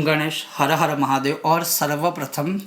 गणेश, हर हर महादेव। और सर्वप्रथम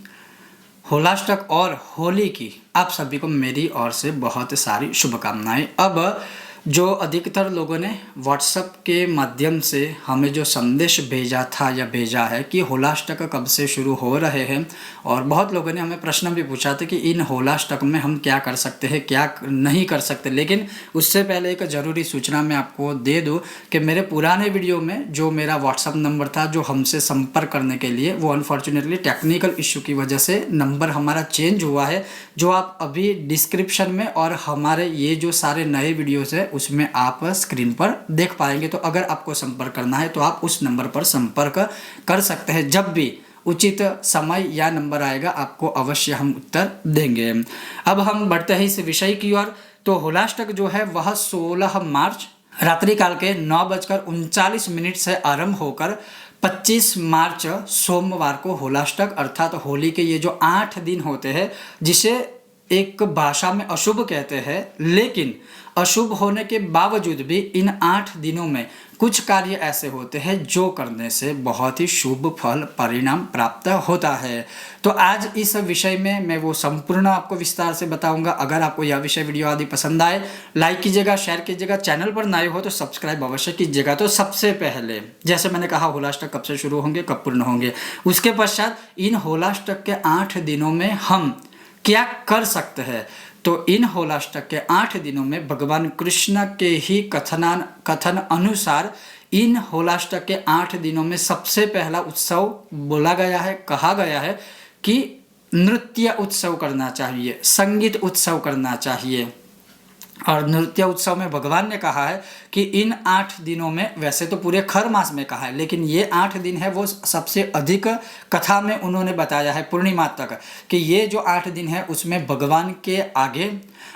होलाष्टक और होली की आप सभी को मेरी ओर से बहुत सारी शुभकामनाएं। अब जो अधिकतर लोगों ने व्हाट्सएप के माध्यम से हमें जो संदेश भेजा था या भेजा है कि होलाष्टक कब से शुरू हो रहे हैं, और बहुत लोगों ने हमें प्रश्न भी पूछा था कि इन होलाष्टक में हम क्या कर सकते हैं, क्या नहीं कर सकते। लेकिन उससे पहले एक ज़रूरी सूचना मैं आपको दे दूं कि मेरे पुराने वीडियो में जो मेरा व्हाट्सएप नंबर था जो हमसे संपर्क करने के लिए, वो अनफॉर्चुनेटली टेक्निकल इश्यू की वजह से नंबर हमारा चेंज हुआ है। जो आप अभी डिस्क्रिप्शन में और हमारे ये जो सारे नए वीडियोज़ है उसमें आप स्क्रीन पर देख पाएंगे। तो अगर आपको संपर्क करना है तो आप उस नंबर पर संपर्क कर सकते हैं। जब भी उचित समय या नंबर आएगा आपको अवश्य हम उत्तर देंगे। अब हम बढ़ते हैं इस विषय की ओर। तो होलाष्टक जो है वह 16 मार्च रात्रिकाल के 9:39 से आरंभ होकर 25 मार्च सोमवार को होलाष्टक अर्थात होली के ये जो 8 दिन होते हैं, जिसे एक भाषा में अशुभ कहते हैं, लेकिन अशुभ होने के बावजूद भी इन 8 दिनों में कुछ कार्य ऐसे होते हैं जो करने से बहुत ही शुभ फल परिणाम प्राप्त होता है। तो आज इस विषय में मैं वो संपूर्ण आपको विस्तार से बताऊंगा। अगर आपको यह विषय वीडियो आदि पसंद आए, लाइक कीजिएगा, शेयर कीजिएगा, चैनल पर नए हो तो सब्सक्राइब अवश्य कीजिएगा। तो सबसे पहले जैसे मैंने कहा होलाष्टक कब से शुरू होंगे, कब पूर्ण होंगे, उसके पश्चात इन होलाष्टक के 8 दिनों में हम क्या कर सकते हैं। तो इन होलाष्टक के 8 दिनों में भगवान कृष्ण के ही कथन अनुसार इन होलाष्टक के 8 दिनों में सबसे पहला उत्सव बोला गया है, कहा गया है कि नृत्य उत्सव करना चाहिए, संगीत उत्सव करना चाहिए। और नृत्य उत्सव में भगवान ने कहा है कि इन 8 दिनों में, वैसे तो पूरे खर मास में कहा है, लेकिन ये 8 दिन है वो सबसे अधिक कथा में उन्होंने बताया है पूर्णिमा तक, कि ये जो 8 दिन है उसमें भगवान के आगे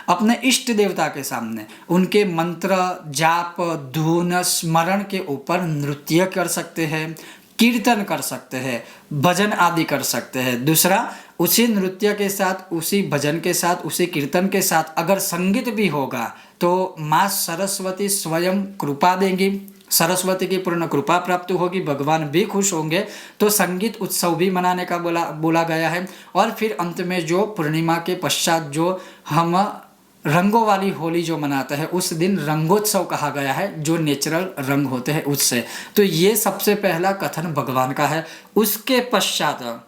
अपने इष्ट देवता के सामने उनके मंत्र जाप धुन स्मरण के ऊपर नृत्य कर सकते हैं, कीर्तन कर सकते हैं, भजन आदि कर सकते हैं। दूसरा, उसी नृत्य के साथ, उसी भजन के साथ, उसी कीर्तन के साथ अगर संगीत भी होगा तो माँ सरस्वती स्वयं कृपा देंगी, सरस्वती की पूर्ण कृपा प्राप्त होगी, भगवान भी खुश होंगे। तो संगीत उत्सव भी मनाने का बोला गया है। और फिर अंत में जो पूर्णिमा के पश्चात जो हम रंगों वाली होली जो मनाते हैं, उस दिन रंगोत्सव कहा गया है, जो नेचुरल रंग होते हैं उससे। तो ये सबसे पहला कथन भगवान का है। उसके पश्चात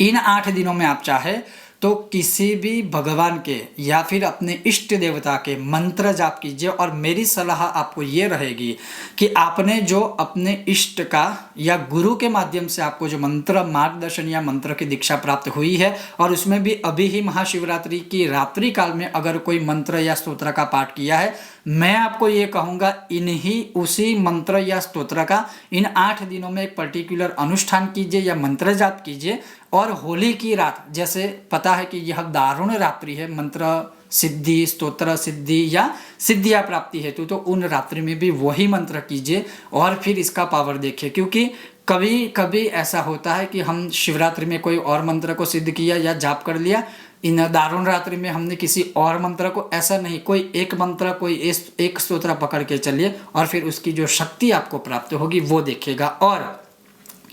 इन 8 दिनों में आप चाहे तो किसी भी भगवान के या फिर अपने इष्ट देवता के मंत्र जाप कीजिए। और मेरी सलाह आपको ये रहेगी कि आपने जो अपने इष्ट का या गुरु के माध्यम से आपको जो मंत्र मार्गदर्शन या मंत्र की दीक्षा प्राप्त हुई है, और उसमें भी अभी ही महाशिवरात्रि की रात्रि काल में अगर कोई मंत्र या स्तोत्र का पाठ किया है, मैं आपको ये कहूँगा इन्हीं उसी मंत्र या स्तोत्र का इन 8 दिनों में एक पर्टिकुलर अनुष्ठान कीजिए या मंत्र जाप कीजिए। और होली की रात, जैसे पता है कि यह दारुण रात्रि है, मंत्र सिद्धि स्तोत्र सिद्धि या सिद्धियाँ प्राप्ति हेतु, तो उन रात्रि में भी वही मंत्र कीजिए और फिर इसका पावर देखिए। क्योंकि कभी कभी ऐसा होता है कि हम शिवरात्रि में कोई और मंत्र को सिद्ध किया या जाप कर लिया, इन दारुण रात्रि में हमने किसी और मंत्र को, ऐसा नहीं, कोई एक मंत्र कोई एक स्तोत्र पकड़ के चलिए और फिर उसकी जो शक्ति आपको प्राप्त होगी वो देखिएगा। और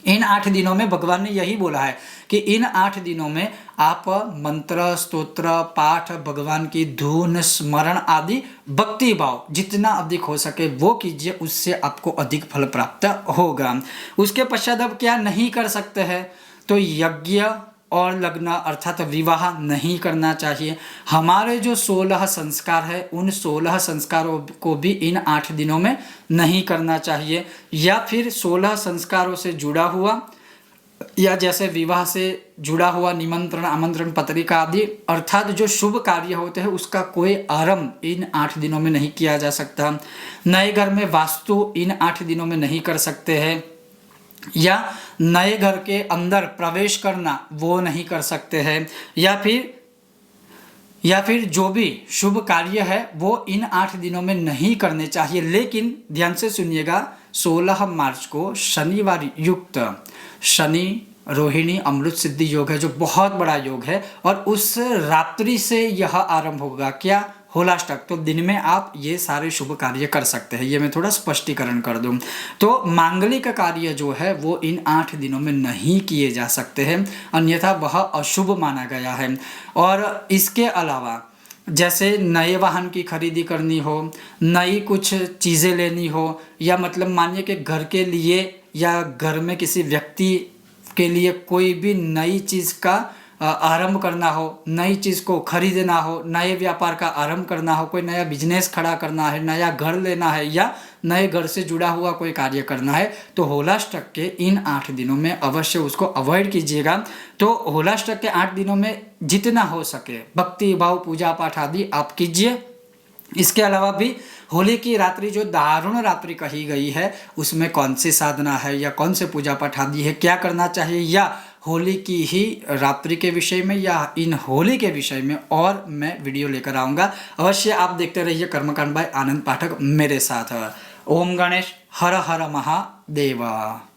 इन 8 दिनों में भगवान ने यही बोला है कि इन 8 दिनों में आप मंत्र स्तोत्र पाठ भगवान की धुन स्मरण आदि भक्ति भाव जितना अधिक हो सके वो कीजिए, उससे आपको अधिक फल प्राप्त होगा। उसके पश्चात अब क्या नहीं कर सकते हैं, तो यज्ञ और लग्न अर्थात विवाह नहीं करना चाहिए। हमारे जो 16 संस्कार है उन 16 संस्कारों को भी इन 8 दिनों में नहीं करना चाहिए। या फिर 16 संस्कारों से जुड़ा हुआ या जैसे विवाह से जुड़ा हुआ निमंत्रण आमंत्रण पत्रिका आदि अर्थात जो शुभ कार्य होते हैं उसका कोई आरंभ इन 8 दिनों में नहीं किया जा सकता। नए घर में वास्तु इन 8 दिनों में नहीं कर सकते हैं, या नए घर के अंदर प्रवेश करना वो नहीं कर सकते हैं, या फिर जो भी शुभ कार्य है वो इन 8 दिनों में नहीं करने चाहिए। लेकिन ध्यान से सुनिएगा, 16 मार्च को शनिवार युक्त शनि रोहिणी अमृत सिद्धि योग है जो बहुत बड़ा योग है, और उस रात्रि से यह आरंभ होगा। क्या? होलाष्टक, तो दिन में आप ये सारे शुभ कार्य कर सकते हैं। ये मैं थोड़ा स्पष्टीकरण कर दूं तो मांगलिक कार्य जो है वो इन 8 दिनों में नहीं किए जा सकते हैं, अन्यथा वह अशुभ माना गया है। और इसके अलावा जैसे नए वाहन की खरीदी करनी हो, नई कुछ चीज़ें लेनी हो, या मतलब मानिए कि घर के लिए या घर में किसी व्यक्ति के लिए कोई भी नई चीज़ का आरंभ करना हो, नई चीज़ को खरीदना हो, नए व्यापार का आरंभ करना हो, कोई नया बिजनेस खड़ा करना है, नया घर लेना है, या नए घर से जुड़ा हुआ कोई कार्य करना है, तो होलाष्टक के इन 8 दिनों में अवश्य उसको अवॉइड कीजिएगा। तो होलाष्टक के 8 दिनों में जितना हो सके भक्ति भाव पूजा पाठ आदि आप कीजिए। इसके अलावा भी होली की रात्रि जो दारुण रात्रि कही गई है उसमें कौन सी साधना है या कौन से पूजा पाठ आदि है, क्या करना चाहिए, या होली की ही रात्रि के विषय में या इन होली के विषय में और मैं वीडियो लेकर आऊँगा। अवश्य आप देखते रहिए कर्मकांड बाय आनंद पाठक मेरे साथ। ओम गणेश हर हर महादेवा।